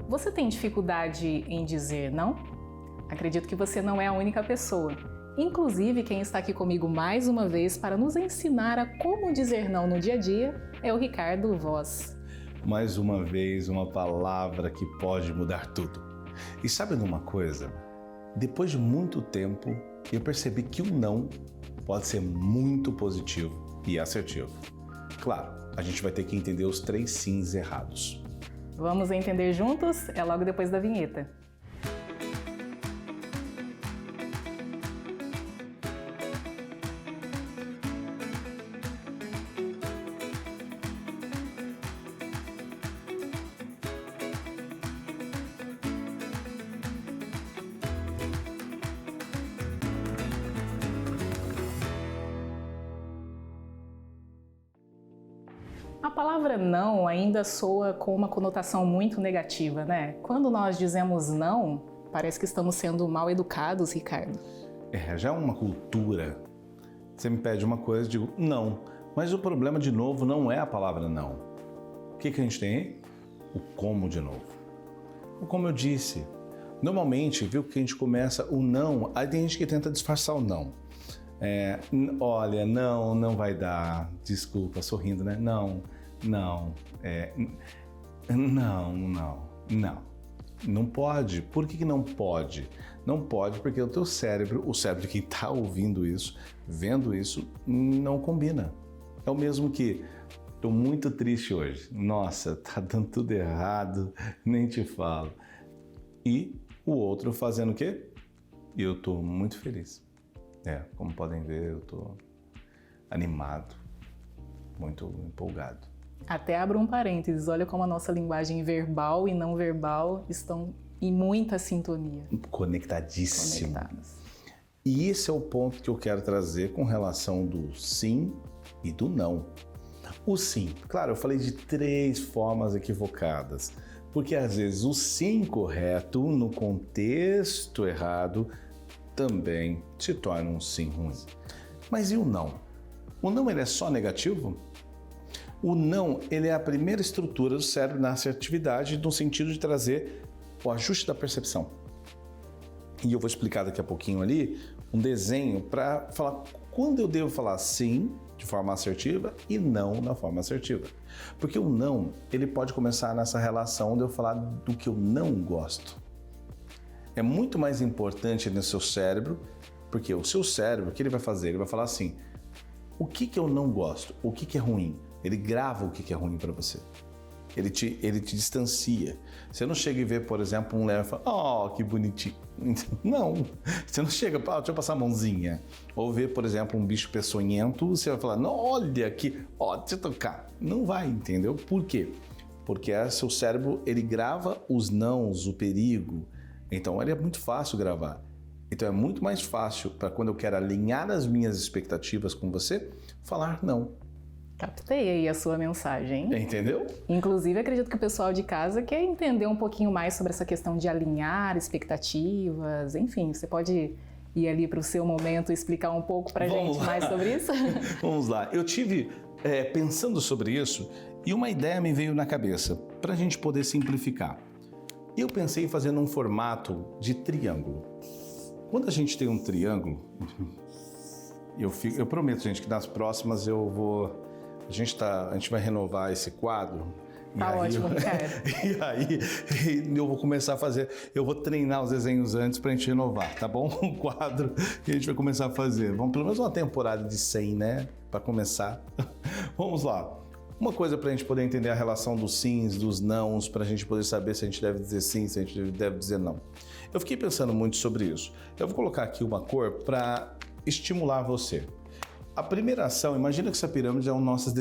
Você tem dificuldade em dizer não? Acredito que você não é a única pessoa. Inclusive, quem está aqui comigo mais uma vez para nos ensinar a como dizer não no dia a dia é o Ricardo Voz. Mais uma vez, uma palavra que pode mudar tudo. E sabe de uma coisa? Depois de muito tempo, eu percebi que o não pode ser muito positivo e assertivo. Claro, a gente vai ter que entender os 3 sims errados. Vamos entender juntos? É logo depois da vinheta. A palavra não ainda soa com uma conotação muito negativa, né? Quando nós dizemos não, parece que estamos sendo mal educados, Ricardo. Já é uma cultura. Você me pede uma coisa, eu digo não. Mas o problema, de novo, não é a palavra não. O que a gente tem aí? O como de novo. O como eu disse. Normalmente, viu que a gente começa o não, aí tem gente que tenta disfarçar o não. Olha, não vai dar. Desculpa, sorrindo, né? Não. Não pode. Por que não pode? Não pode porque o teu cérebro, o cérebro de quem está ouvindo isso, vendo isso, não combina. É o mesmo que estou muito triste hoje. Nossa, tá dando tudo errado, nem te falo. E o outro fazendo o quê? Eu estou muito feliz. Como podem ver, eu estou animado, muito empolgado. Até abro um parênteses, olha como a nossa linguagem verbal e não verbal estão em muita sintonia. Conectadíssimo. Conectadas. E esse é o ponto que eu quero trazer com relação do sim e do não. O sim, claro, eu falei de 3 formas equivocadas, porque às vezes o sim correto, no contexto errado, também se torna um sim ruim. Mas e o não? O não, ele é só negativo? O não, ele é a primeira estrutura do cérebro na assertividade, no sentido de trazer o ajuste da percepção. E eu vou explicar daqui a pouquinho ali um desenho para falar quando eu devo falar sim de forma assertiva e não na forma assertiva. Porque o não, ele pode começar nessa relação de eu falar do que eu não gosto. É muito mais importante no seu cérebro, porque o seu cérebro, o que ele vai fazer? Ele vai falar assim, o que eu não gosto? O que é ruim? Ele grava o que é ruim para você. Ele te distancia. Você não chega e vê, por exemplo, um leão e fala, oh, que bonitinho. Não, você não chega, deixa eu passar a mãozinha. Ou ver, por exemplo, um bicho peçonhento, você vai falar, não, olha aqui, deixa eu tocar. Não vai, entendeu? Por quê? Porque seu cérebro, ele grava os nãos, o perigo. Então, ele é muito fácil gravar. Então, é muito mais fácil para quando eu quero alinhar as minhas expectativas com você, falar não. Captei aí a sua mensagem. Entendeu? Inclusive, acredito que o pessoal de casa quer entender um pouquinho mais sobre essa questão de alinhar expectativas. Enfim, você pode ir ali para o seu momento e explicar um pouco para a gente mais sobre isso? Vamos lá. Eu tive pensando sobre isso e uma ideia me veio na cabeça para a gente poder simplificar. Eu pensei em fazer num formato de triângulo. Quando a gente tem um triângulo, eu prometo, gente, que nas próximas a gente vai renovar esse quadro. Tá ótimo, cara. E aí eu vou começar a fazer, eu vou treinar os desenhos antes pra gente renovar, tá bom? Um quadro que a gente vai começar a fazer. Vamos pelo menos uma temporada de 100, né? Pra começar. Vamos lá. Uma coisa pra gente poder entender a relação dos sims, dos nãos, pra gente poder saber se a gente deve dizer sim, se a gente deve dizer não. Eu fiquei pensando muito sobre isso. Eu vou colocar aqui uma cor pra estimular você. A primeira ação, imagina que essa pirâmide são nossas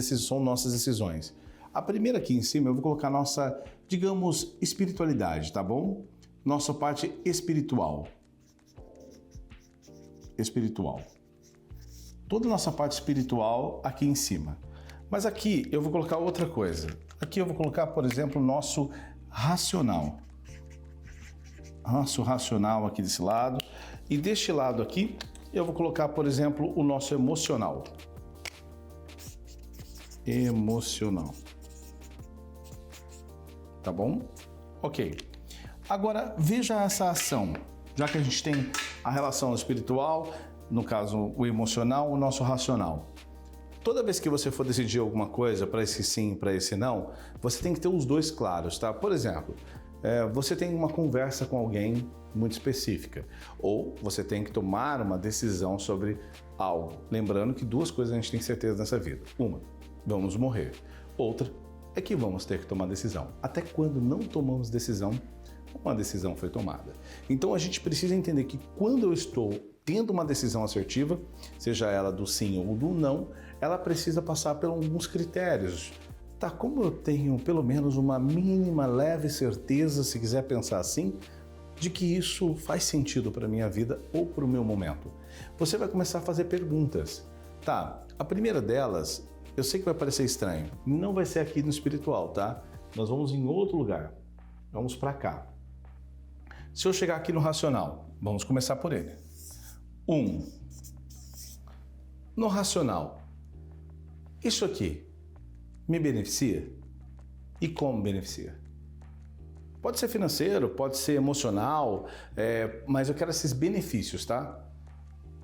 decisões. A primeira aqui em cima eu vou colocar nossa, digamos, espiritualidade, tá bom? Nossa parte espiritual. Toda a nossa parte espiritual aqui em cima. Mas aqui eu vou colocar outra coisa. Aqui eu vou colocar, por exemplo, o nosso racional. Nosso racional aqui desse lado. E deste lado aqui, eu vou colocar, por exemplo, o nosso emocional. Tá bom? Ok. Agora, veja essa ação. Já que a gente tem a relação espiritual, no caso o emocional, o nosso racional. Toda vez que você for decidir alguma coisa, para esse sim, para esse não, você tem que ter os dois claros, tá? Por exemplo, você tem uma conversa com alguém muito específica, ou você tem que tomar uma decisão sobre algo. Lembrando que duas coisas a gente tem certeza nessa vida. Uma, vamos morrer. Outra é que vamos ter que tomar decisão. Até quando não tomamos decisão, uma decisão foi tomada. Então a gente precisa entender que quando eu estou tendo uma decisão assertiva, seja ela do sim ou do não, ela precisa passar por alguns critérios. Tá, como eu tenho pelo menos uma mínima leve certeza, se quiser pensar assim, de que isso faz sentido para a minha vida ou para o meu momento? Você vai começar a fazer perguntas. Tá, a primeira delas, eu sei que vai parecer estranho, não vai ser aqui no espiritual, tá? Nós vamos em outro lugar, vamos para cá. Se eu chegar aqui no racional, vamos começar por ele. 1. No racional, isso aqui me beneficia? E como beneficia? Pode ser financeiro, pode ser emocional, mas eu quero esses benefícios, tá?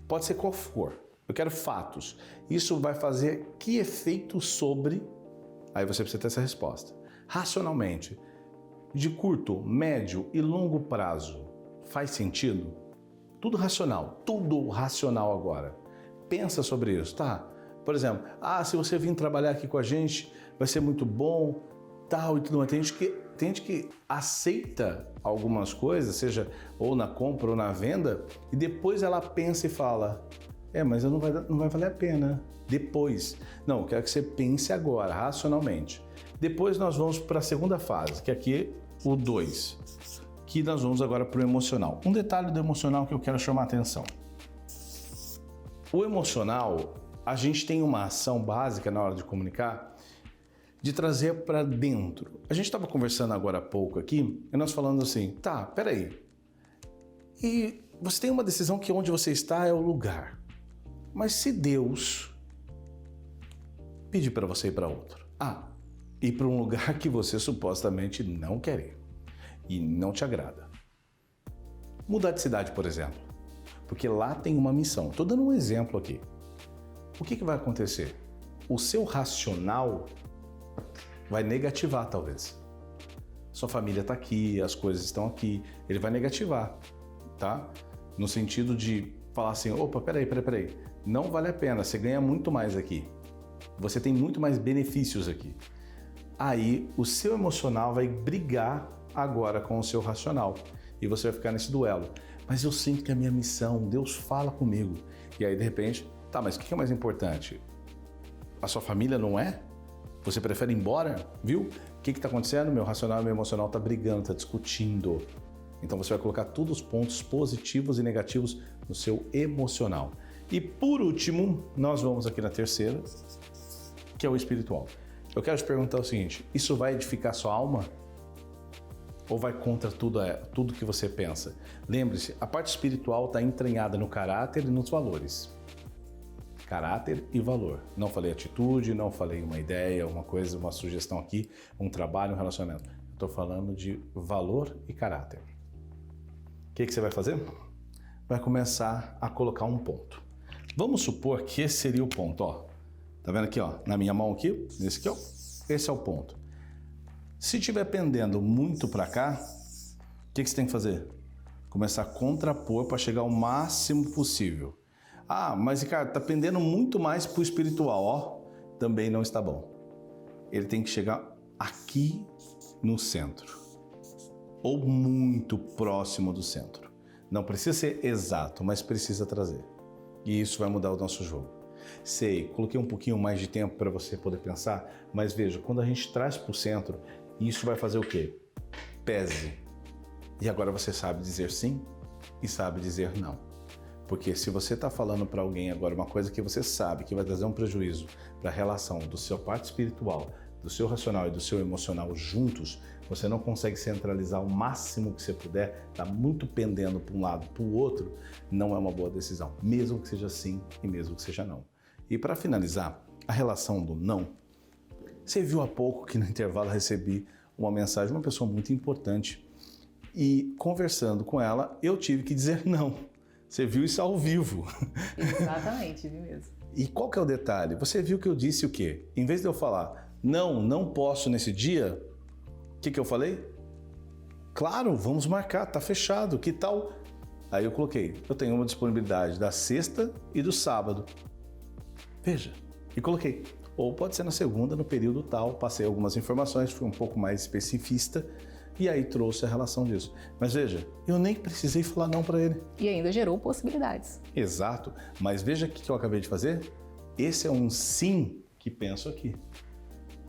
Pode ser qual for. Eu quero fatos. Isso vai fazer que efeito sobre... Aí você precisa ter essa resposta. Racionalmente, de curto, médio e longo prazo, faz sentido? Tudo racional agora. Pensa sobre isso, tá? Por exemplo, se você vir trabalhar aqui com a gente, vai ser muito bom, tal e tudo mais. Tem gente que aceita algumas coisas, seja ou na compra ou na venda, e depois ela pensa e fala, mas não vai valer a pena depois. Não, eu quero que você pense agora, racionalmente. Depois nós vamos para a segunda fase, que aqui é o 2, que nós vamos agora para o emocional. Um detalhe do emocional que eu quero chamar a atenção. O emocional, a gente tem uma ação básica na hora de comunicar, de trazer para dentro. A gente estava conversando agora há pouco aqui, e nós falando assim, tá, peraí, e você tem uma decisão que onde você está é o lugar, mas se Deus pedir para você ir para outro, ir para um lugar que você supostamente não quer ir e não te agrada. Mudar de cidade, por exemplo, porque lá tem uma missão. Estou dando um exemplo aqui. O que vai acontecer? O seu racional vai negativar, talvez. Sua família está aqui, as coisas estão aqui. Ele vai negativar, tá? No sentido de falar assim, opa, peraí. Não vale a pena, você ganha muito mais aqui. Você tem muito mais benefícios aqui. Aí o seu emocional vai brigar agora com o seu racional. E você vai ficar nesse duelo. Mas eu sinto que é a minha missão, Deus fala comigo. E aí, de repente, tá, mas o que é mais importante? A sua família não é? Você prefere ir embora? Viu? O que está acontecendo? Meu racional e meu emocional está brigando, está discutindo. Então você vai colocar todos os pontos positivos e negativos no seu emocional. E por último, nós vamos aqui na terceira, que é o espiritual. Eu quero te perguntar o seguinte, isso vai edificar sua alma? Ou vai contra tudo que você pensa? Lembre-se, a parte espiritual está entranhada no caráter e nos valores. Caráter e valor. Não falei atitude, não falei uma ideia, uma coisa, uma sugestão aqui, um trabalho, um relacionamento. Estou falando de valor e caráter. O que você vai fazer? Vai começar a colocar um ponto. Vamos supor que esse seria o ponto, ó. Tá vendo aqui, ó? Na minha mão aqui, nesse aqui, ó. Esse é o ponto. Se estiver pendendo muito para cá, o que você tem que fazer? Começar a contrapor para chegar ao máximo possível. Mas Ricardo, tá pendendo muito mais para o espiritual, ó. Também não está bom. Ele tem que chegar aqui no centro. Ou muito próximo do centro. Não precisa ser exato, mas precisa trazer. E isso vai mudar o nosso jogo. Sei, coloquei um pouquinho mais de tempo para você poder pensar, mas veja, quando a gente traz para o centro, isso vai fazer o quê? Pese. E agora você sabe dizer sim e sabe dizer não. Porque se você está falando para alguém agora uma coisa que você sabe que vai trazer um prejuízo para a relação do seu parte espiritual, do seu racional e do seu emocional juntos, você não consegue centralizar o máximo que você puder, está muito pendendo para um lado, para o outro, não é uma boa decisão, mesmo que seja sim e mesmo que seja não. E para finalizar, a relação do não, você viu há pouco que no intervalo recebi uma mensagem de uma pessoa muito importante E conversando com ela, eu tive que dizer não. Você viu isso ao vivo. Exatamente, vi mesmo. E qual que é o detalhe? Você viu que eu disse o quê? Em vez de eu falar, não posso nesse dia, o que eu falei? Claro, vamos marcar, tá fechado, que tal? Aí eu coloquei, eu tenho uma disponibilidade da sexta e do sábado. Veja, e coloquei. Ou pode ser na segunda, no período tal, passei algumas informações, fui um pouco mais especificista e aí trouxe a relação disso. Mas veja, eu nem precisei falar não para ele. E ainda gerou possibilidades. Exato, mas veja o que eu acabei de fazer. Esse é um sim que penso aqui.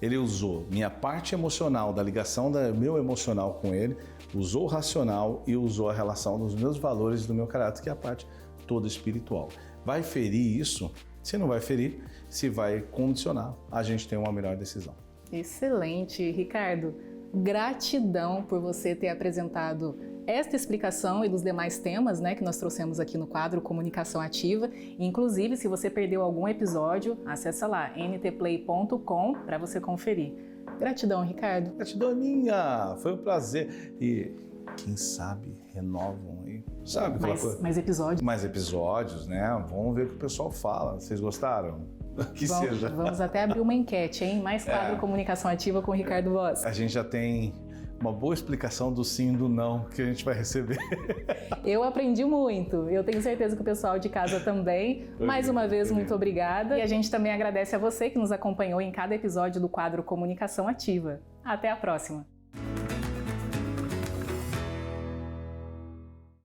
Ele usou minha parte emocional, da ligação do meu emocional com ele, usou o racional e usou a relação dos meus valores e do meu caráter, que é a parte toda espiritual. Vai ferir isso? Se não vai ferir, se vai condicionar, a gente tem uma melhor decisão. Excelente, Ricardo. Gratidão por você ter apresentado esta explicação e dos demais temas, né, que nós trouxemos aqui no quadro Comunicação Ativa. Inclusive, se você perdeu algum episódio, acessa lá, ntplay.com, para você conferir. Gratidão, Ricardo. Gratidão é minha, foi um prazer. E quem sabe renovam aí, sabe? Mais episódios. Mais episódios, né? Vamos ver o que o pessoal fala. Vocês gostaram? Que seja. Vamos até abrir uma enquete, hein? Mais quadro Comunicação Ativa com o Ricardo Voz. A gente já tem uma boa explicação do sim e do não que a gente vai receber. Eu aprendi muito. Eu tenho certeza que o pessoal de casa também. Mais uma vez, muito obrigada. E a gente também agradece a você que nos acompanhou em cada episódio do quadro Comunicação Ativa. Até a próxima!